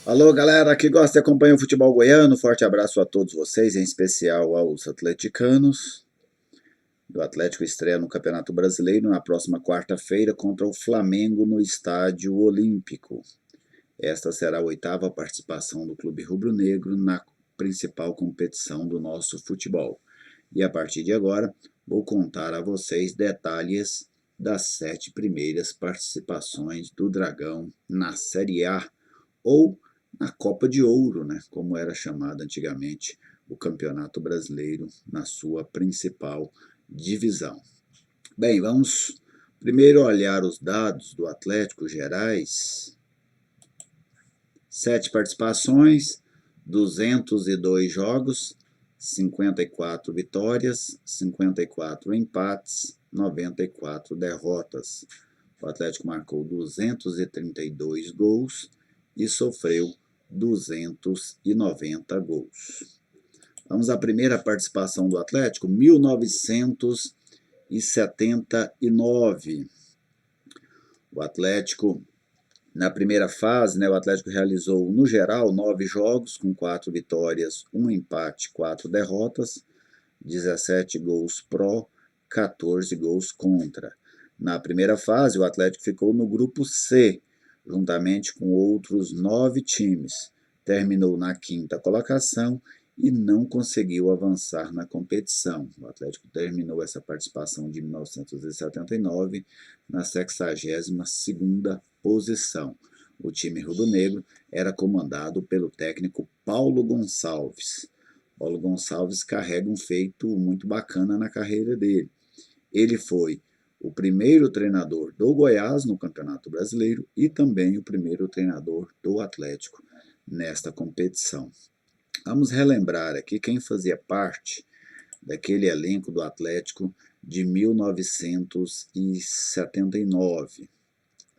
Alô, galera que gosta e acompanha o futebol goiano, forte abraço a todos vocês, em especial aos atleticanos. O Atlético estreia no Campeonato Brasileiro na próxima quarta-feira contra o Flamengo no Estádio Olímpico. Esta será a 8ª participação do Clube Rubro-Negro na principal competição do nosso futebol. E a partir de agora, vou contar a vocês detalhes das 7 primeiras participações do Dragão na Série A, ou na Copa de Ouro, né, como era chamado antigamente o Campeonato Brasileiro na sua principal divisão. Bem, vamos primeiro olhar os dados do Atlético gerais. 7 participações, 202 jogos, 54 vitórias, 54 empates, 94 derrotas. O Atlético marcou 232 gols e sofreu 290 gols. Vamos à primeira participação do Atlético, 1979. O Atlético, na primeira fase, o Atlético realizou, no geral, 9 jogos, com 4 vitórias, 1 empate, 4 derrotas, 17 gols pró, 14 gols contra. Na primeira fase, o Atlético ficou no grupo C, juntamente com outros 9 times. Terminou na 5ª colocação e não conseguiu avançar na competição. O Atlético terminou essa participação de 1979 na 62ª posição. O time rubro-negro era comandado pelo técnico Paulo Gonçalves. Paulo Gonçalves carrega um feito muito bacana na carreira dele. Ele foi o primeiro treinador do Goiás no Campeonato Brasileiro e também o primeiro treinador do Atlético nesta competição. Vamos relembrar aqui quem fazia parte daquele elenco do Atlético de 1979.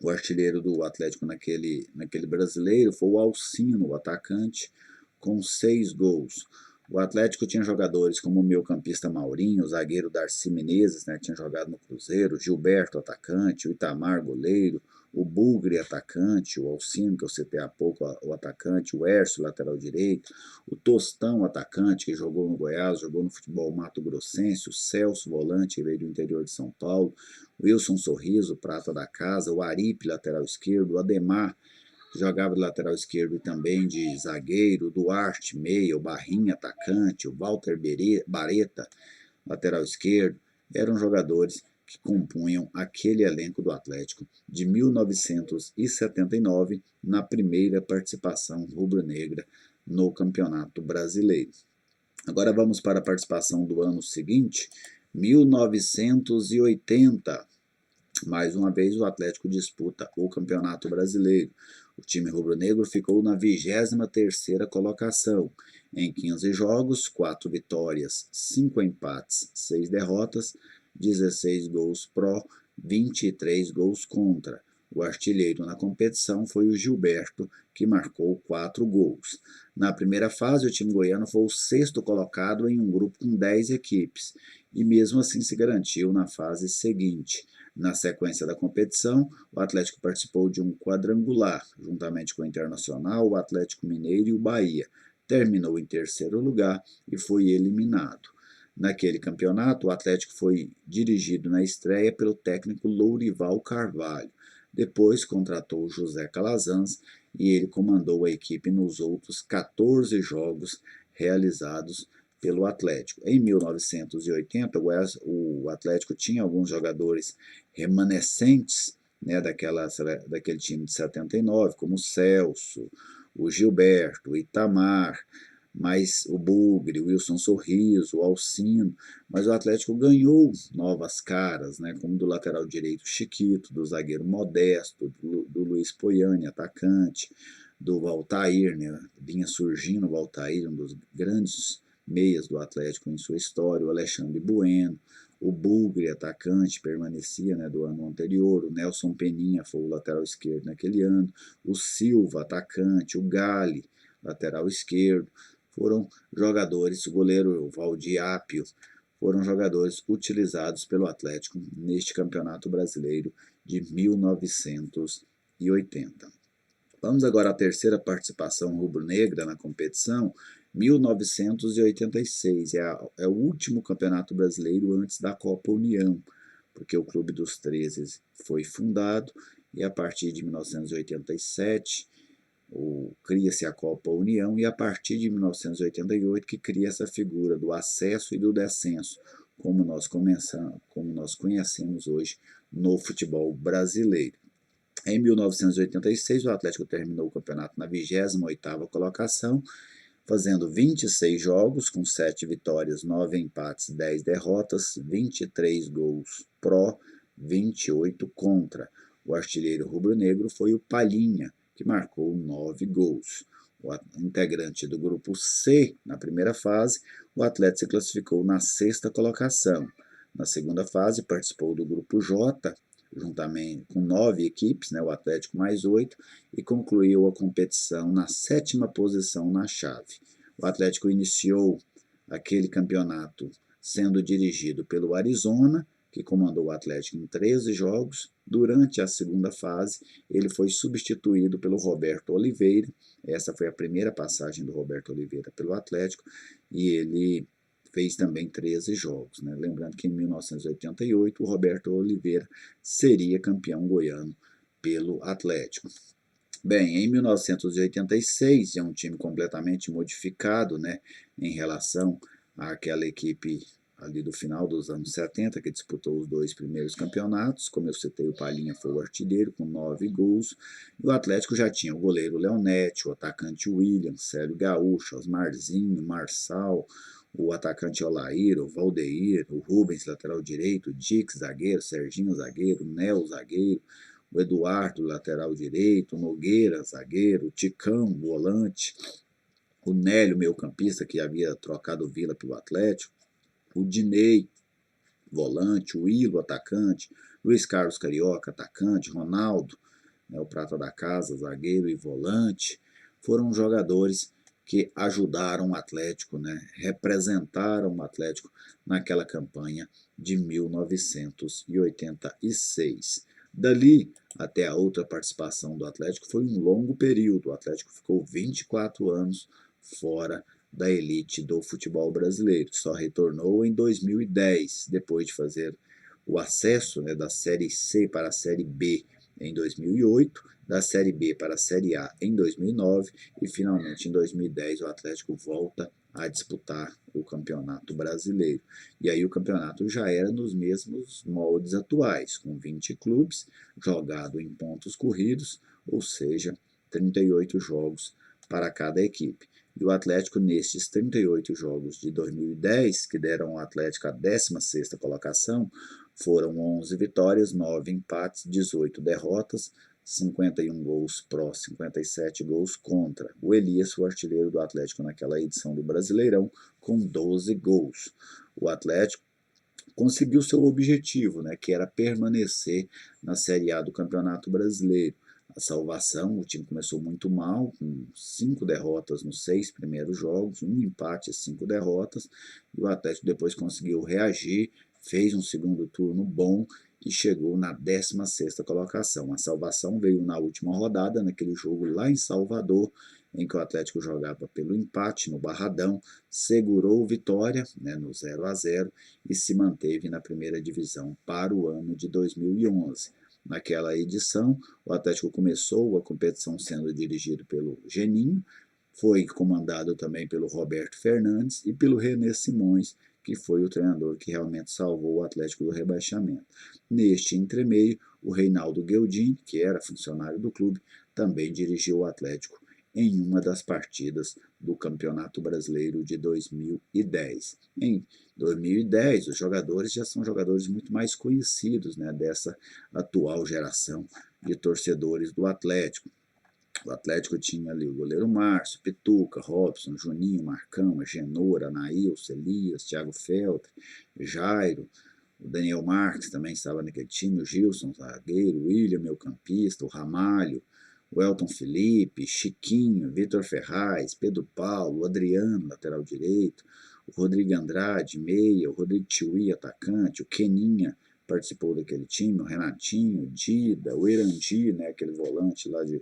O artilheiro do Atlético naquele brasileiro foi o Alcino, o atacante, com 6 gols. O Atlético tinha jogadores como o meio-campista Maurinho, o zagueiro Darcy Menezes, que tinha jogado no Cruzeiro, Gilberto, atacante, o Itamar, goleiro, o Bugre, atacante, o Alcino, que eu citei há pouco, o atacante, o Hércio, lateral direito, o Tostão, atacante, que jogou no Goiás, jogou no futebol mato-grossense, o Celso, volante, que veio do interior de São Paulo, o Wilson Sorriso, prata da casa, o Aripe, lateral esquerdo, o Ademar, que jogava de lateral esquerdo e também de zagueiro, o Duarte, meia, o Barrinha, atacante, o Walter Bareta, lateral esquerdo, eram jogadores que compunham aquele elenco do Atlético de 1979, na primeira participação rubro-negra no Campeonato Brasileiro. Agora vamos para a participação do ano seguinte, 1980. Mais uma vez o Atlético disputa o Campeonato Brasileiro. O time rubro-negro ficou na 23ª colocação, em 15 jogos, 4 vitórias, 5 empates, 6 derrotas, 16 gols pró, 23 gols contra. O artilheiro na competição foi o Gilberto, que marcou 4 gols. Na primeira fase, o time goiano foi o 6º colocado em um grupo com 10 equipes, e mesmo assim se garantiu na fase seguinte. Na sequência da competição, o Atlético participou de um quadrangular, juntamente com o Internacional, o Atlético Mineiro e o Bahia. Terminou em 3º lugar e foi eliminado. Naquele campeonato, o Atlético foi dirigido na estreia pelo técnico Lourival Carvalho. Depois contratou o José Calazans e ele comandou a equipe nos outros 14 jogos realizados pelo Atlético. Em 1980, o Atlético tinha alguns jogadores remanescentes, daquele time de 79, como o Celso, o Gilberto, o Itamar, mas o Bugre, o Wilson Sorriso, o Alcino, mas o Atlético ganhou novas caras, como do lateral direito Chiquito, do zagueiro Modesto, do Luiz Poiani, atacante, do Valtair, vinha surgindo o Valtair, um dos grandes meias do Atlético em sua história, o Alexandre Bueno, o Bugre, atacante, permanecia do ano anterior, o Nelson Peninha foi o lateral esquerdo naquele ano, o Silva, atacante, o Gali, lateral esquerdo, foram jogadores, o goleiro Valdir Apio, foram jogadores utilizados pelo Atlético neste Campeonato Brasileiro de 1980. 1980. Vamos agora à terceira participação rubro-negra na competição, 1986. É o último campeonato brasileiro antes da Copa União, porque o Clube dos 13 foi fundado e a partir de 1987 cria-se a Copa União e a partir de 1988 que cria essa figura do acesso e do descenso, como nós conhecemos hoje no futebol brasileiro. Em 1986, o Atlético terminou o campeonato na 28ª colocação, fazendo 26 jogos, com 7 vitórias, 9 empates, 10 derrotas, 23 gols pró, 28 contra. O artilheiro rubro-negro foi o Palhinha, que marcou 9 gols. O integrante do grupo C, na primeira fase, o Atlético se classificou na 6ª colocação. Na segunda fase, participou do grupo J, juntamente com 9 equipes, o Atlético mais 8, e concluiu a competição na 7ª posição na chave. O Atlético iniciou aquele campeonato sendo dirigido pelo Arizona, que comandou o Atlético em 13 jogos. Durante a segunda fase, ele foi substituído pelo Roberto Oliveira. Essa foi a primeira passagem do Roberto Oliveira pelo Atlético, e ele fez também 13 jogos. Lembrando que em 1988 o Roberto Oliveira seria campeão goiano pelo Atlético. Bem, em 1986 é um time completamente modificado, em relação àquela equipe ali do final dos anos 70, que disputou os 2 primeiros campeonatos. Como eu citei, o Palhinha foi o artilheiro com 9 gols. E o Atlético já tinha o goleiro Leonetti, o atacante William, Célio Gaúcho, Osmarzinho, Marçal, o atacante Olair, o Valdeir, o Rubens, lateral direito, o Dix, zagueiro, Serginho, zagueiro, o Nel, zagueiro, o Eduardo, lateral direito, o Nogueira, zagueiro, o Ticão, volante, o Nélio, meio-campista, que havia trocado o Vila pelo Atlético, o Dinei, volante, o Ilo, atacante, Luiz Carlos Carioca, atacante, Ronaldo, o prata da casa, zagueiro e volante. Foram jogadores que ajudaram o Atlético, representaram o Atlético naquela campanha de 1986. Dali até a outra participação do Atlético foi um longo período. O Atlético ficou 24 anos fora da elite do futebol brasileiro. Só retornou em 2010, depois de fazer o acesso da Série C para a Série B em 2008, da Série B para a Série A em 2009 e finalmente em 2010 o Atlético volta a disputar o Campeonato Brasileiro. E aí o campeonato já era nos mesmos moldes atuais, com 20 clubes, jogado em pontos corridos, ou seja, 38 jogos para cada equipe. E o Atlético, nesses 38 jogos de 2010, que deram ao Atlético a 16ª colocação, foram 11 vitórias, 9 empates, 18 derrotas, 51 gols pró, 57 gols contra. O Elias, o artilheiro do Atlético naquela edição do Brasileirão, com 12 gols. O Atlético conseguiu seu objetivo, que era permanecer na Série A do Campeonato Brasileiro. A salvação, o time começou muito mal, com 5 derrotas nos 6 primeiros jogos, 1 empate e 5 derrotas, e o Atlético depois conseguiu reagir, fez um segundo turno bom e chegou na 16ª colocação. A salvação veio na última rodada, naquele jogo lá em Salvador, em que o Atlético jogava pelo empate no Barradão, segurou vitória no 0-0 e se manteve na primeira divisão para o ano de 2011. Naquela edição, o Atlético começou a competição sendo dirigido pelo Geninho, foi comandado também pelo Roberto Fernandes e pelo René Simões, que foi o treinador que realmente salvou o Atlético do rebaixamento. Neste entremeio, o Reinaldo Gueldin, que era funcionário do clube, também dirigiu o Atlético em uma das partidas do Campeonato Brasileiro de 2010. Em 2010, os jogadores já são jogadores muito mais conhecidos dessa atual geração de torcedores do Atlético. O Atlético tinha ali o goleiro Márcio, Pituca, Robson, Juninho, Marcão, Genora, Anaílson, Elias, Thiago Feltre, Jairo, o Daniel Marques também estava naquele time, o Gilson, zagueiro, o William, meio-campista, o Ramalho, o Elton Felipe, Chiquinho, Vitor Ferraz, Pedro Paulo, o Adriano, lateral direito, o Rodrigo Andrade, meia, o Rodrigo Tiuí, atacante, o Keninha, participou daquele time, o Renatinho, o Dida, o Irandi, né, aquele volante lá de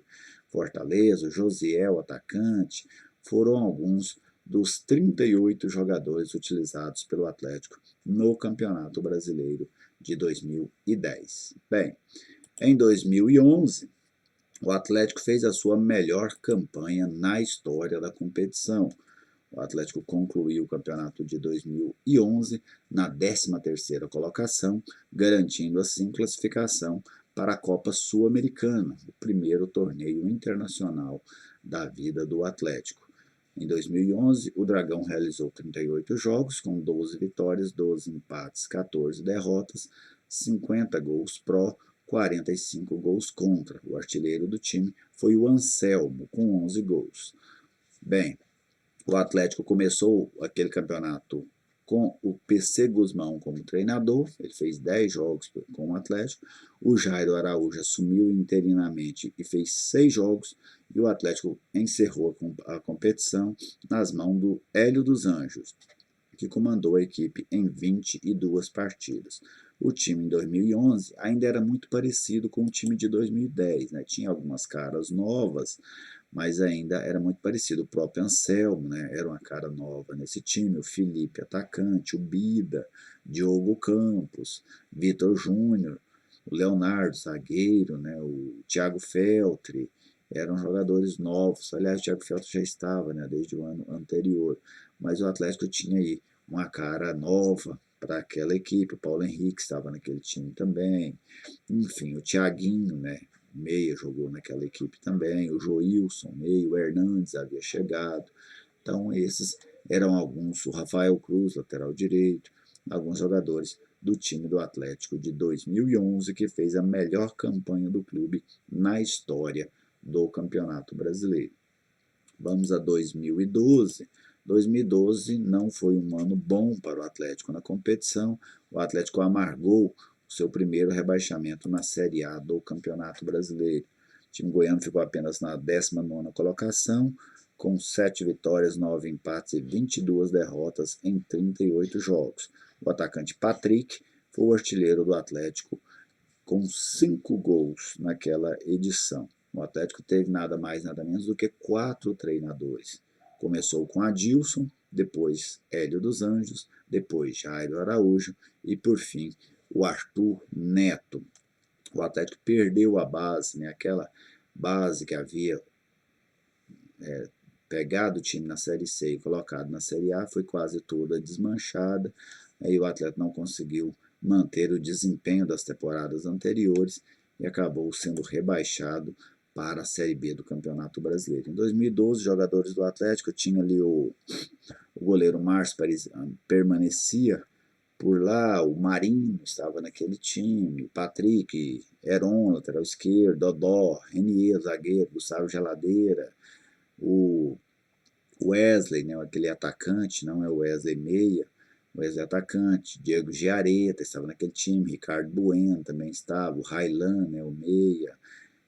Fortaleza, o Josiel, atacante, foram alguns dos 38 jogadores utilizados pelo Atlético no Campeonato Brasileiro de 2010. Bem, em 2011, o Atlético fez a sua melhor campanha na história da competição. O Atlético concluiu o campeonato de 2011 na 13ª colocação, garantindo assim classificação para a Copa Sul-Americana, o primeiro torneio internacional da vida do Atlético. Em 2011, o Dragão realizou 38 jogos, com 12 vitórias, 12 empates, 14 derrotas, 50 gols pró, 45 gols contra. O artilheiro do time foi o Anselmo, com 11 gols. Bem, o Atlético começou aquele campeonato com o PC Guzmão como treinador, ele fez 10 jogos com o Atlético, o Jairo Araújo assumiu interinamente e fez 6 jogos, e o Atlético encerrou a competição nas mãos do Hélio dos Anjos, que comandou a equipe em 22 partidas. O time em 2011 ainda era muito parecido com o time de 2010, né? Tinha algumas caras novas, mas ainda era muito parecido. O próprio Anselmo, né, era uma cara nova nesse time, o Felipe, atacante, o Bida, Diogo Campos, Vitor Júnior, o Leonardo, zagueiro, né, o Thiago Feltri, eram jogadores novos. Aliás, o Thiago Feltri já estava, né, desde o ano anterior, mas o Atlético tinha aí uma cara nova para aquela equipe. O Paulo Henrique estava naquele time também, enfim, o Thiaguinho, né, meia, jogou naquela equipe também, o Joilson, meio, o Hernandes havia chegado. Então esses eram alguns, o Rafael Cruz, lateral direito, alguns jogadores do time do Atlético de 2011, que fez a melhor campanha do clube na história do Campeonato Brasileiro. Vamos a 2012. 2012 não foi um ano bom para o Atlético na competição. O Atlético amargou o seu primeiro rebaixamento na Série A do Campeonato Brasileiro. O time goiano ficou apenas na 19ª colocação, com 7 vitórias, 9 empates e 22 derrotas em 38 jogos. O atacante Patrick foi o artilheiro do Atlético com 5 gols naquela edição. O Atlético teve nada mais, nada menos do que 4 treinadores. Começou com Adilson, depois Hélio dos Anjos, depois Jairo Araújo e, por fim, o Arthur Neto. O Atlético perdeu a base, né? Aquela base que havia pegado o time na Série C e colocado na Série A foi quase toda desmanchada. Aí o Atlético não conseguiu manter o desempenho das temporadas anteriores e acabou sendo rebaixado para a Série B do Campeonato Brasileiro. Em 2012, os jogadores do Atlético tinha ali o goleiro Márcio permanecia por lá, o Marinho estava naquele time, Patrick, Heron, lateral esquerdo, Dodó, Renier, zagueiro, Gustavo Geladeira, o Wesley, né, aquele atacante, não é o Wesley Meia, o Wesley atacante, Diego Giareta estava naquele time, Ricardo Bueno também estava, o Railan, né, o Meia,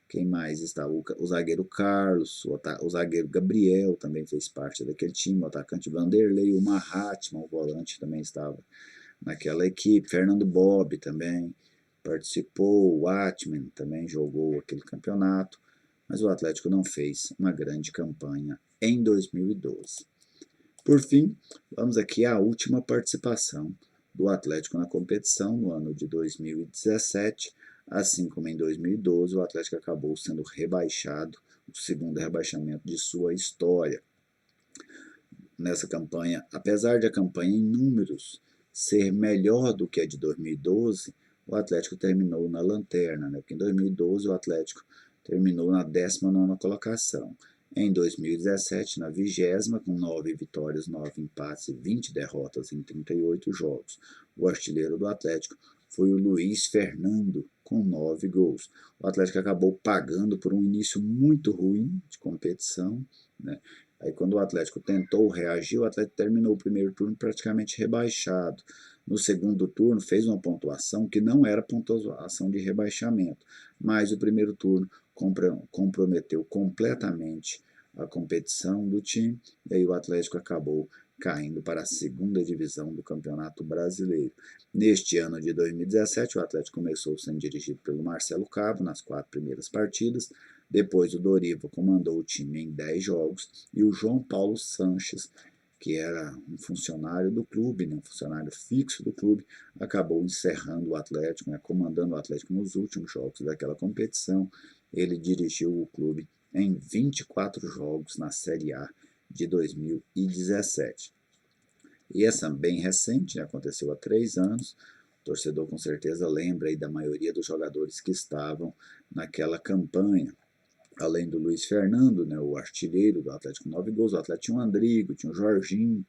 quem mais estava? O zagueiro Carlos, o zagueiro Gabriel também fez parte daquele time, o atacante Vanderlei, o Mahatma, o volante também estava naquela equipe, Fernando Bob também participou, o Atman também jogou aquele campeonato, mas o Atlético não fez uma grande campanha em 2012. Por fim, vamos aqui à última participação do Atlético na competição no ano de 2017. Assim como em 2012, o Atlético acabou sendo rebaixado, o segundo rebaixamento de sua história. Nessa campanha, apesar de a campanha em números ser melhor do que a de 2012, o Atlético terminou na lanterna, né? Porque em 2012 o Atlético terminou na 19ª colocação. Em 2017, na 20ª, com 9 vitórias, 9 empates e 20 derrotas em 38 jogos. O artilheiro do Atlético foi o Luiz Fernando, com 9 gols. O Atlético acabou pagando por um início muito ruim de competição, né? Aí quando o Atlético tentou reagir, o Atlético terminou o primeiro turno praticamente rebaixado. No segundo turno fez uma pontuação que não era pontuação de rebaixamento, mas o primeiro turno comprometeu completamente a competição do time, e aí o Atlético acabou caindo para a segunda divisão do Campeonato Brasileiro. Neste ano de 2017, o Atlético começou sendo dirigido pelo Marcelo Cabo nas 4 primeiras partidas, depois o Dorival comandou o time em 10 jogos e o João Paulo Sanches, que era um funcionário do clube, um funcionário fixo do clube, acabou encerrando o Atlético, comandando o Atlético nos últimos jogos daquela competição. Ele dirigiu o clube em 24 jogos na Série A de 2017. E essa bem recente, aconteceu há 3 anos, o torcedor com certeza lembra aí da maioria dos jogadores que estavam naquela campanha. Além do Luiz Fernando, o artilheiro do Atlético, 9 gols, o Atlético tinha o Andrigo, tinha o Jorginho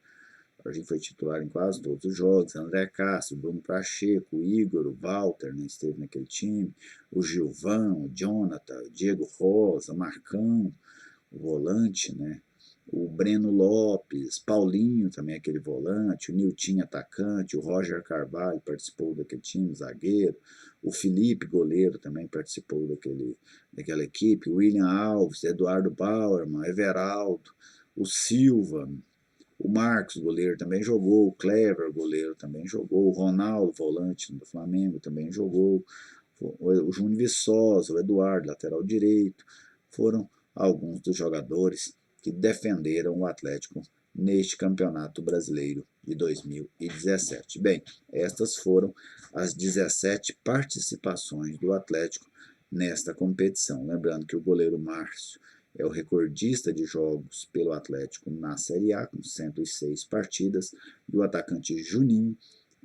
foi titular em quase todos os jogos, André Castro, Bruno Pacheco, o Igor, o Walter, esteve naquele time, o Gilvão, o Jonathan, o Diego Rosa, o Marcão, o volante, o Breno Lopes, Paulinho também aquele volante, o Nilton atacante, o Roger Carvalho participou daquele time, zagueiro, o Felipe goleiro também participou daquela equipe, o William Alves, Eduardo Bauerman, Everaldo, o Silva, o Marcos, goleiro, também jogou, o Clever, goleiro, também jogou, o Ronaldo, volante do Flamengo, também jogou, o Júnior Viçosa, o Eduardo, lateral direito, foram alguns dos jogadores que defenderam o Atlético neste Campeonato Brasileiro de 2017. Bem, estas foram as 17 participações do Atlético nesta competição. Lembrando que o goleiro Márcio é o recordista de jogos pelo Atlético na Série A, com 106 partidas, e o atacante Juninho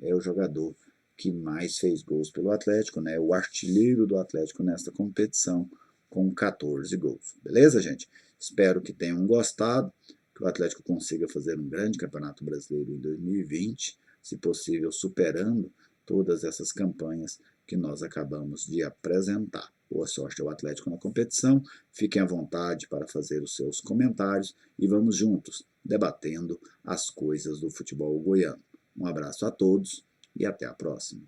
é o jogador que mais fez gols pelo Atlético, o artilheiro do Atlético nesta competição, com 14 gols. Beleza, gente? Espero que tenham gostado, que o Atlético consiga fazer um grande Campeonato Brasileiro em 2020, se possível superando todas essas campanhas que nós acabamos de apresentar. Boa sorte ao Atlético na competição, fiquem à vontade para fazer os seus comentários e vamos juntos debatendo as coisas do futebol goiano. Um abraço a todos e até a próxima.